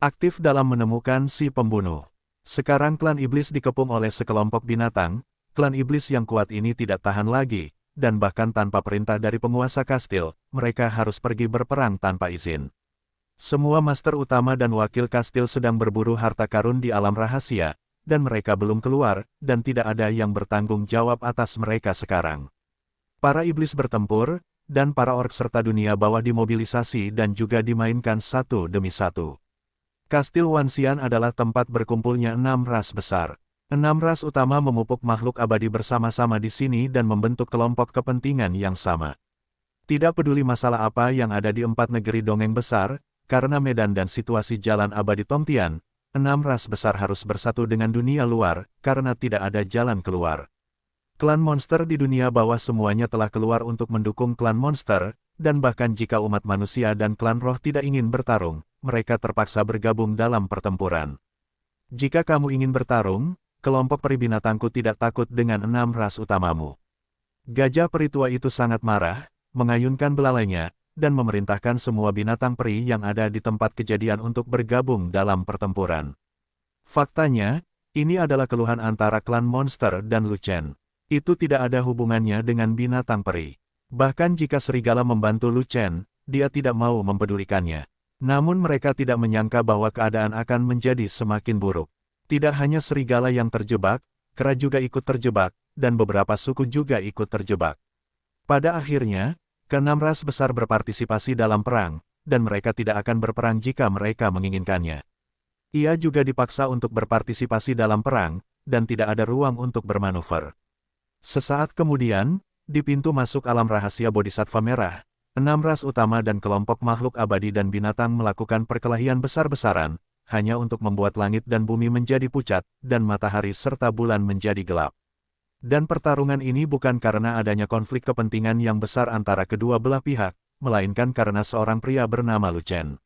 aktif dalam menemukan si pembunuh. Sekarang klan iblis dikepung oleh sekelompok binatang, klan iblis yang kuat ini tidak tahan lagi, dan bahkan tanpa perintah dari penguasa kastil, mereka harus pergi berperang tanpa izin. Semua master utama dan wakil kastil sedang berburu harta karun di alam rahasia, dan mereka belum keluar, dan tidak ada yang bertanggung jawab atas mereka sekarang. Para iblis bertempur, dan para ork serta dunia bawah dimobilisasi dan juga dimainkan satu demi satu. Kastil Wanxian adalah tempat berkumpulnya 6 ras besar. 6 ras utama memupuk makhluk abadi bersama-sama di sini dan membentuk kelompok kepentingan yang sama. Tidak peduli masalah apa yang ada di 4 negeri dongeng besar, karena medan dan situasi jalan abadi Tongtian, 6 ras besar harus bersatu dengan dunia luar, karena tidak ada jalan keluar. Klan monster di dunia bawah semuanya telah keluar untuk mendukung klan monster, dan bahkan jika umat manusia dan klan roh tidak ingin bertarung, mereka terpaksa bergabung dalam pertempuran. Jika kamu ingin bertarung, kelompok peri binatangku tidak takut dengan 6 ras utamamu. Gajah peri tua itu sangat marah, mengayunkan belalainya, dan memerintahkan semua binatang peri yang ada di tempat kejadian untuk bergabung dalam pertempuran. Faktanya, ini adalah keluhan antara klan monster dan Lu Chen. Itu tidak ada hubungannya dengan binatang peri. Bahkan jika serigala membantu Lu Chen, dia tidak mau mempedulikannya. Namun mereka tidak menyangka bahwa keadaan akan menjadi semakin buruk. Tidak hanya serigala yang terjebak, kera juga ikut terjebak, dan beberapa suku juga ikut terjebak. Pada akhirnya, ke-6 ras besar berpartisipasi dalam perang, dan mereka tidak akan berperang jika mereka menginginkannya. Ia juga dipaksa untuk berpartisipasi dalam perang, dan tidak ada ruang untuk bermanuver. Sesaat kemudian, di pintu masuk alam rahasia Bodhisattva Merah, 6 ras utama dan kelompok makhluk abadi dan binatang melakukan perkelahian besar-besaran, hanya untuk membuat langit dan bumi menjadi pucat, dan matahari serta bulan menjadi gelap. Dan pertarungan ini bukan karena adanya konflik kepentingan yang besar antara kedua belah pihak, melainkan karena seorang pria bernama Lu Chen.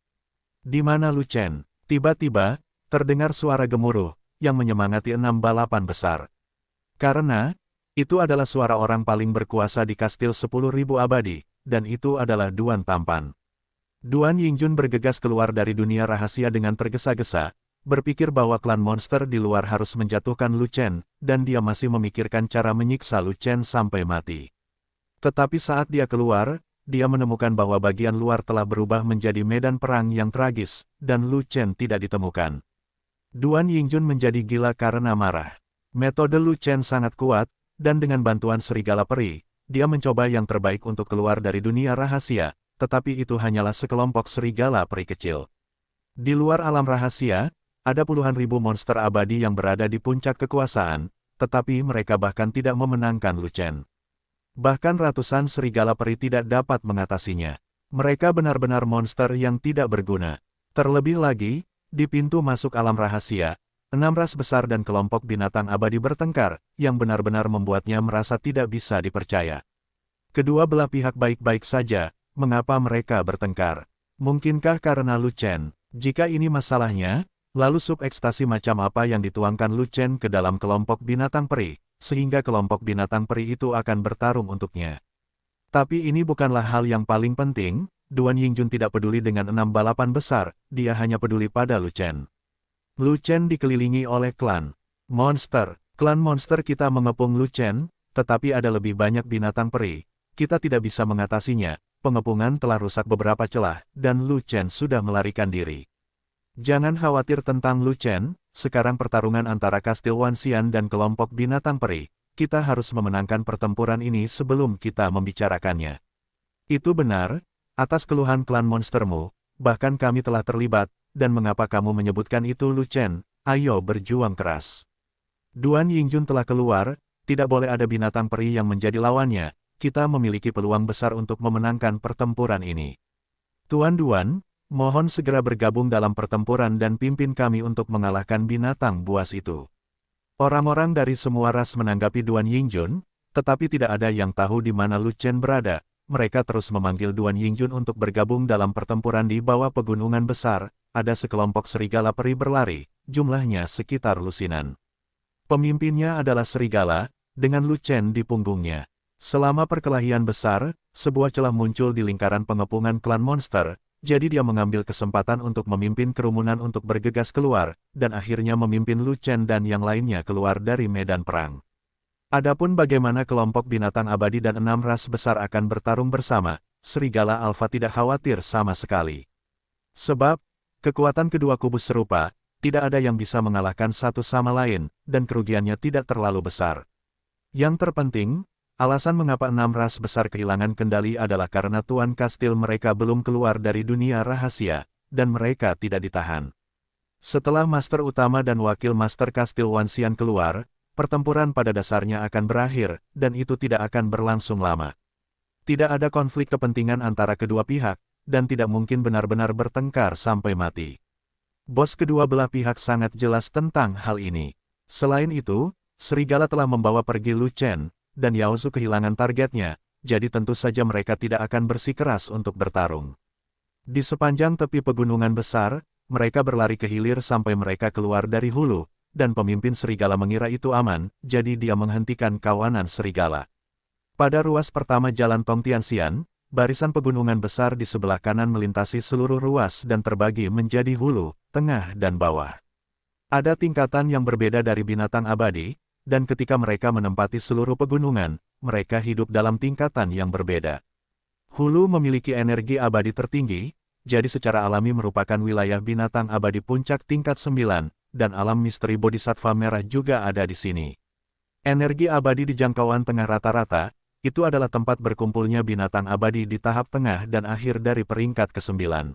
Di mana Lu Chen? Tiba-tiba, terdengar suara gemuruh, yang menyemangati 6 balapan besar. Karena, itu adalah suara orang paling berkuasa di Kastil 10.000 Abadi, dan itu adalah Duan Tampan. Duan Yingjun bergegas keluar dari dunia rahasia dengan tergesa-gesa, berpikir bahwa klan monster di luar harus menjatuhkan Lu Chen, dan dia masih memikirkan cara menyiksa Lu Chen sampai mati. Tetapi saat dia keluar, dia menemukan bahwa bagian luar telah berubah menjadi medan perang yang tragis, dan Lu Chen tidak ditemukan. Duan Yingjun menjadi gila karena marah. Metode Lu Chen sangat kuat, dan dengan bantuan serigala peri, dia mencoba yang terbaik untuk keluar dari dunia rahasia, tetapi itu hanyalah sekelompok serigala peri kecil. Di luar alam rahasia, ada puluhan ribu monster abadi yang berada di puncak kekuasaan, tetapi mereka bahkan tidak memenangkan Lu Chen. Bahkan ratusan serigala peri tidak dapat mengatasinya. Mereka benar-benar monster yang tidak berguna. Terlebih lagi, di pintu masuk alam rahasia, 6 ras besar dan kelompok binatang abadi bertengkar, yang benar-benar membuatnya merasa tidak bisa dipercaya. Kedua belah pihak baik-baik saja, mengapa mereka bertengkar? Mungkinkah karena Lu Chen? Jika ini masalahnya, lalu sub-ekstasi macam apa yang dituangkan Lu Chen ke dalam kelompok binatang peri, sehingga kelompok binatang peri itu akan bertarung untuknya? Tapi ini bukanlah hal yang paling penting, Duan Yingjun tidak peduli dengan 6 balapan besar, dia hanya peduli pada Lu Chen. Lu Chen dikelilingi oleh klan monster. Klan monster kita mengepung Lu Chen, tetapi ada lebih banyak binatang peri. Kita tidak bisa mengatasinya, pengepungan telah rusak beberapa celah, dan Lu Chen sudah melarikan diri. Jangan khawatir tentang Lu Chen, sekarang pertarungan antara Kastil Wanxian dan kelompok binatang peri. Kita harus memenangkan pertempuran ini sebelum kita membicarakannya. Itu benar, atas keluhan klan monstermu, bahkan kami telah terlibat, dan mengapa kamu menyebutkan itu Lu Chen? Ayo berjuang keras. Duan Yingjun telah keluar, tidak boleh ada binatang peri yang menjadi lawannya, kita memiliki peluang besar untuk memenangkan pertempuran ini. Tuan Duan, mohon segera bergabung dalam pertempuran dan pimpin kami untuk mengalahkan binatang buas itu. Orang-orang dari semua ras menanggapi Duan Yingjun, tetapi tidak ada yang tahu di mana Lu Chen berada. Mereka terus memanggil Duan Yingjun untuk bergabung dalam pertempuran di bawah pegunungan besar. Ada sekelompok serigala peri berlari, jumlahnya sekitar lusinan. Pemimpinnya adalah serigala, dengan Lu Chen di punggungnya. Selama perkelahian besar, sebuah celah muncul di lingkaran pengepungan klan monster, jadi dia mengambil kesempatan untuk memimpin kerumunan untuk bergegas keluar, dan akhirnya memimpin Lu Chen dan yang lainnya keluar dari medan perang. Adapun bagaimana kelompok binatang abadi dan 6 ras besar akan bertarung bersama, serigala alfa tidak khawatir sama sekali. Sebab, kekuatan kedua kubu serupa, tidak ada yang bisa mengalahkan satu sama lain, dan kerugiannya tidak terlalu besar. Yang terpenting, alasan mengapa 6 ras besar kehilangan kendali adalah karena tuan kastil mereka belum keluar dari dunia rahasia, dan mereka tidak ditahan. Setelah master utama dan wakil master kastil Wanxian keluar, pertempuran pada dasarnya akan berakhir, dan itu tidak akan berlangsung lama. Tidak ada konflik kepentingan antara kedua pihak, dan tidak mungkin benar-benar bertengkar sampai mati. Bos kedua belah pihak sangat jelas tentang hal ini. Selain itu, serigala telah membawa pergi Lu Chen, dan Yao Zu kehilangan targetnya, jadi tentu saja mereka tidak akan bersikeras untuk bertarung. Di sepanjang tepi pegunungan besar, mereka berlari ke hilir sampai mereka keluar dari hulu, dan pemimpin serigala mengira itu aman, jadi dia menghentikan kawanan serigala. Pada ruas pertama Jalan Tong Tianxian, barisan pegunungan besar di sebelah kanan melintasi seluruh ruas dan terbagi menjadi hulu, tengah dan bawah. Ada tingkatan yang berbeda dari binatang abadi, dan ketika mereka menempati seluruh pegunungan, mereka hidup dalam tingkatan yang berbeda. Hulu memiliki energi abadi tertinggi, jadi secara alami merupakan wilayah binatang abadi puncak tingkat 9, dan alam misteri Bodhisattva merah juga ada di sini. Energi abadi di jangkauan tengah rata-rata, itu adalah tempat berkumpulnya binatang abadi di tahap tengah dan akhir dari peringkat ke-9.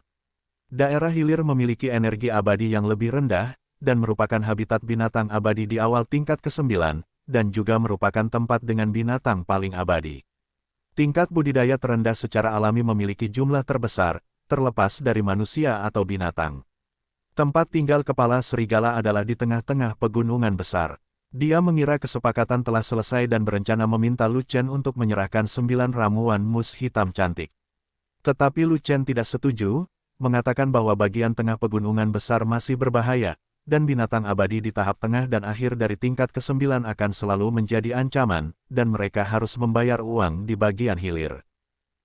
Daerah hilir memiliki energi abadi yang lebih rendah, dan merupakan habitat binatang abadi di awal tingkat ke-9, dan juga merupakan tempat dengan binatang paling abadi. Tingkat budidaya terendah secara alami memiliki jumlah terbesar, terlepas dari manusia atau binatang. Tempat tinggal kepala serigala adalah di tengah-tengah pegunungan besar. Dia mengira kesepakatan telah selesai dan berencana meminta Lu Chen untuk menyerahkan 9 ramuan mus hitam cantik. Tetapi Lu Chen tidak setuju, mengatakan bahwa bagian tengah pegunungan besar masih berbahaya, dan binatang abadi di tahap tengah dan akhir dari tingkat ke-9 akan selalu menjadi ancaman, dan mereka harus membayar uang di bagian hilir.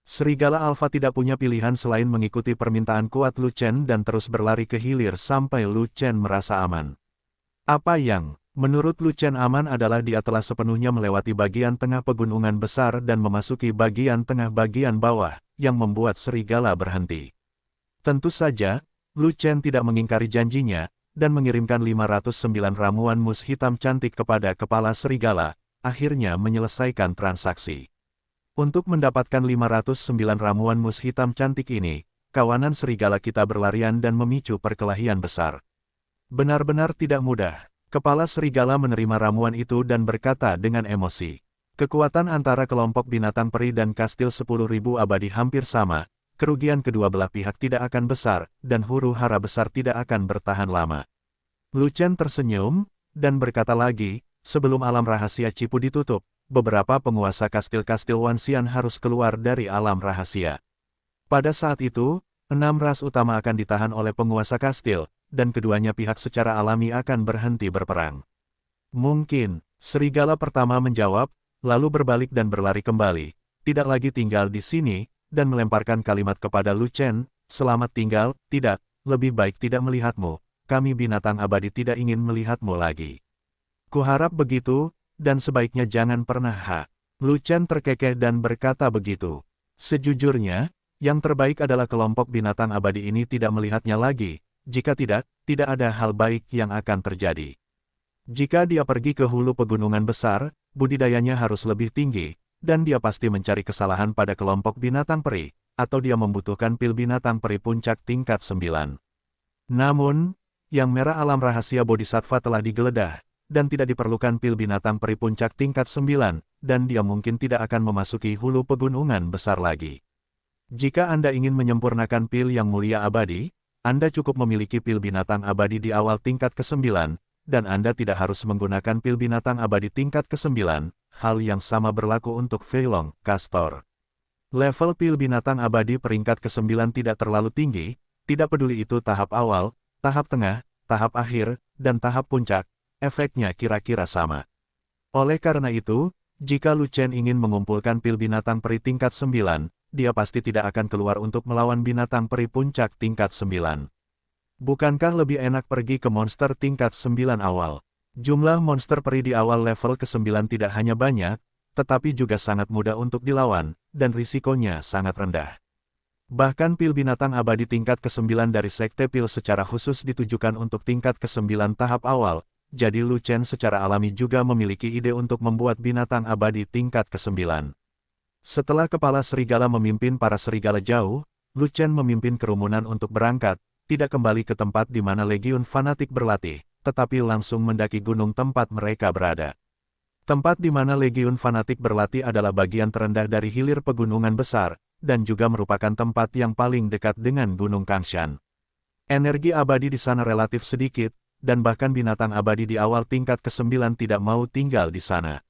Serigala alfa tidak punya pilihan selain mengikuti permintaan kuat Lu Chen dan terus berlari ke hilir sampai Lu Chen merasa aman. Apa yang, menurut Lu Chen aman adalah dia telah sepenuhnya melewati bagian tengah pegunungan besar dan memasuki bagian tengah bagian bawah, yang membuat serigala berhenti. Tentu saja, Lu Chen tidak mengingkari janjinya, dan mengirimkan 509 ramuan mus hitam cantik kepada kepala serigala, akhirnya menyelesaikan transaksi. Untuk mendapatkan 509 ramuan mus hitam cantik ini, kawanan serigala kita berlarian dan memicu perkelahian besar. Benar-benar tidak mudah. Kepala serigala menerima ramuan itu dan berkata dengan emosi. Kekuatan antara kelompok binatang peri dan kastil 10.000 abadi hampir sama, kerugian kedua belah pihak tidak akan besar, dan huru-hara besar tidak akan bertahan lama. Lu Chen tersenyum, dan berkata lagi, sebelum alam rahasia Cipu ditutup, beberapa penguasa kastil-kastil Wanxian harus keluar dari alam rahasia. Pada saat itu, 6 ras utama akan ditahan oleh penguasa kastil, dan keduanya pihak secara alami akan berhenti berperang. Mungkin, serigala pertama menjawab, lalu berbalik dan berlari kembali, tidak lagi tinggal di sini, dan melemparkan kalimat kepada Lu Chen, "Selamat tinggal, tidak, lebih baik tidak melihatmu, kami binatang abadi tidak ingin melihatmu lagi." "Kuharap begitu, dan sebaiknya jangan pernah." Lu Chen terkekeh dan berkata begitu. Sejujurnya, yang terbaik adalah kelompok binatang abadi ini tidak melihatnya lagi. Jika tidak, tidak ada hal baik yang akan terjadi. Jika dia pergi ke hulu pegunungan besar, budidayanya harus lebih tinggi, dan dia pasti mencari kesalahan pada kelompok binatang peri, atau dia membutuhkan pil binatang peri puncak tingkat 9. Namun, yang merah alam rahasia bodhisattva telah digeledah, dan tidak diperlukan pil binatang peri puncak tingkat 9, dan dia mungkin tidak akan memasuki hulu pegunungan besar lagi. Jika Anda ingin menyempurnakan pil yang mulia abadi, Anda cukup memiliki pil binatang abadi di awal tingkat ke-9, dan Anda tidak harus menggunakan pil binatang abadi tingkat ke-9, hal yang sama berlaku untuk Feilong, Castor. Level pil binatang abadi peringkat ke-9 tidak terlalu tinggi, tidak peduli itu tahap awal, tahap tengah, tahap akhir, dan tahap puncak, efeknya kira-kira sama. Oleh karena itu, jika Lu Chen ingin mengumpulkan pil binatang peri tingkat 9, dia pasti tidak akan keluar untuk melawan binatang peri puncak tingkat 9. Bukankah lebih enak pergi ke monster tingkat 9 awal? Jumlah monster peri di awal level ke-9 tidak hanya banyak, tetapi juga sangat mudah untuk dilawan, dan risikonya sangat rendah. Bahkan pil binatang abadi tingkat ke-9 dari Sekte Pil secara khusus ditujukan untuk tingkat ke-9 tahap awal, jadi Lu Chen secara alami juga memiliki ide untuk membuat binatang abadi tingkat ke-9. Setelah kepala serigala memimpin para serigala jauh, Lu Chen memimpin kerumunan untuk berangkat, tidak kembali ke tempat di mana legiun fanatik berlatih, tetapi langsung mendaki gunung tempat mereka berada. Tempat di mana legiun fanatik berlatih adalah bagian terendah dari hilir pegunungan besar, dan juga merupakan tempat yang paling dekat dengan Gunung Kangshan. Energi abadi di sana relatif sedikit, dan bahkan binatang abadi di awal tingkat ke-9 tidak mau tinggal di sana.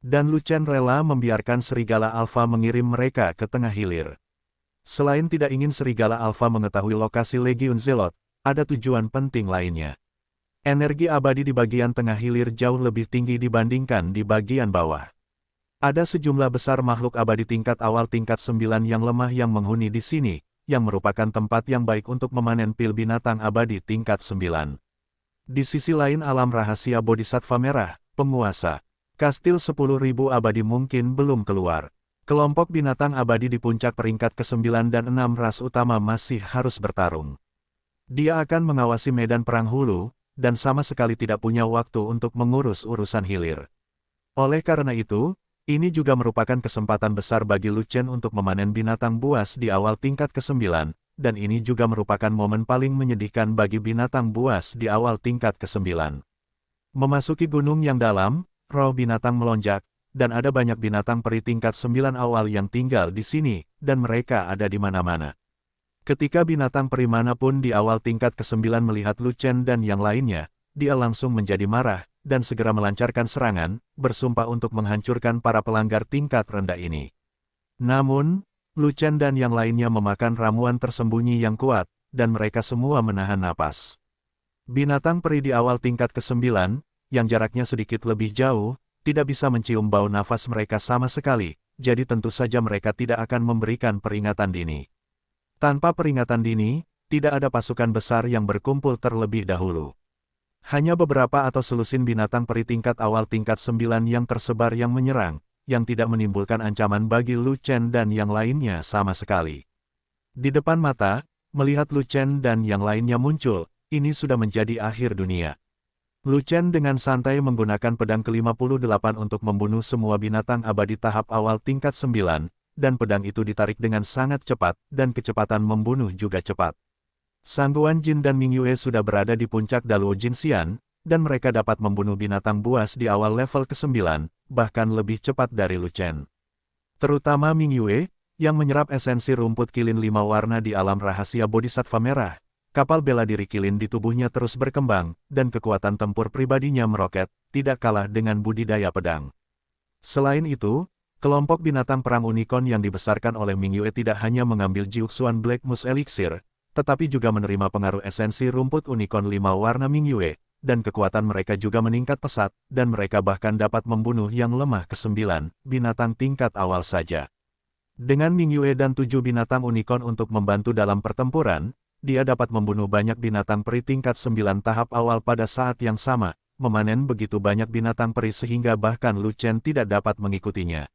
Dan Lu Chen rela membiarkan serigala alfa mengirim mereka ke tengah hilir. Selain tidak ingin serigala alfa mengetahui lokasi Legiun Zelot, ada tujuan penting lainnya. Energi abadi di bagian tengah hilir jauh lebih tinggi dibandingkan di bagian bawah. Ada sejumlah besar makhluk abadi tingkat awal tingkat 9 yang lemah yang menghuni di sini, yang merupakan tempat yang baik untuk memanen pil binatang abadi tingkat 9. Di sisi lain alam rahasia bodhisattva merah, penguasa Kastil 10.000 abadi mungkin belum keluar. Kelompok binatang abadi di puncak peringkat ke-9 dan 6 ras utama masih harus bertarung. Dia akan mengawasi medan perang hulu, dan sama sekali tidak punya waktu untuk mengurus urusan hilir. Oleh karena itu, ini juga merupakan kesempatan besar bagi Lu Chen untuk memanen binatang buas di awal tingkat ke-9, dan ini juga merupakan momen paling menyedihkan bagi binatang buas di awal tingkat ke-9. Memasuki gunung yang dalam, roh binatang melonjak, dan ada banyak binatang peri tingkat 9 awal yang tinggal di sini, dan mereka ada di mana-mana. Ketika binatang peri manapun di awal tingkat ke-9 melihat Lu Chen dan yang lainnya, dia langsung menjadi marah, dan segera melancarkan serangan, bersumpah untuk menghancurkan para pelanggar tingkat rendah ini. Namun, Lu Chen dan yang lainnya memakan ramuan tersembunyi yang kuat, dan mereka semua menahan napas. Binatang peri di awal tingkat ke-9, yang jaraknya sedikit lebih jauh, tidak bisa mencium bau nafas mereka sama sekali, jadi tentu saja mereka tidak akan memberikan peringatan dini. Tanpa peringatan dini, tidak ada pasukan besar yang berkumpul terlebih dahulu. Hanya beberapa atau selusin binatang peri tingkat awal tingkat 9 yang tersebar yang menyerang, yang tidak menimbulkan ancaman bagi Lu Chen dan yang lainnya sama sekali. Di depan mata, melihat Lu Chen dan yang lainnya muncul, ini sudah menjadi akhir dunia. Lu Chen dengan santai menggunakan pedang ke-58 untuk membunuh semua binatang abadi tahap awal tingkat 9, dan pedang itu ditarik dengan sangat cepat, dan kecepatan membunuh juga cepat. Sangguan Jin dan Ming Yue sudah berada di puncak Daluo Jinxian, dan mereka dapat membunuh binatang buas di awal level ke-9, bahkan lebih cepat dari Lu Chen. Terutama Ming Yue, yang menyerap esensi rumput kilin 5 warna di alam rahasia bodhisattva merah. Kapal bela diri kilin di tubuhnya terus berkembang, dan kekuatan tempur pribadinya meroket, tidak kalah dengan budidaya pedang. Selain itu, kelompok binatang perang unicorn yang dibesarkan oleh Ming Yue tidak hanya mengambil Jiuxuan Black Moose Elixir, tetapi juga menerima pengaruh esensi rumput unicorn 5 warna Ming Yue, dan kekuatan mereka juga meningkat pesat, dan mereka bahkan dapat membunuh yang lemah ke-9, binatang tingkat awal saja. Dengan Mingyue dan 7 binatang unicorn untuk membantu dalam pertempuran, dia dapat membunuh banyak binatang peri tingkat 9 tahap awal pada saat yang sama, memanen begitu banyak binatang peri sehingga bahkan Lu Chen tidak dapat mengikutinya.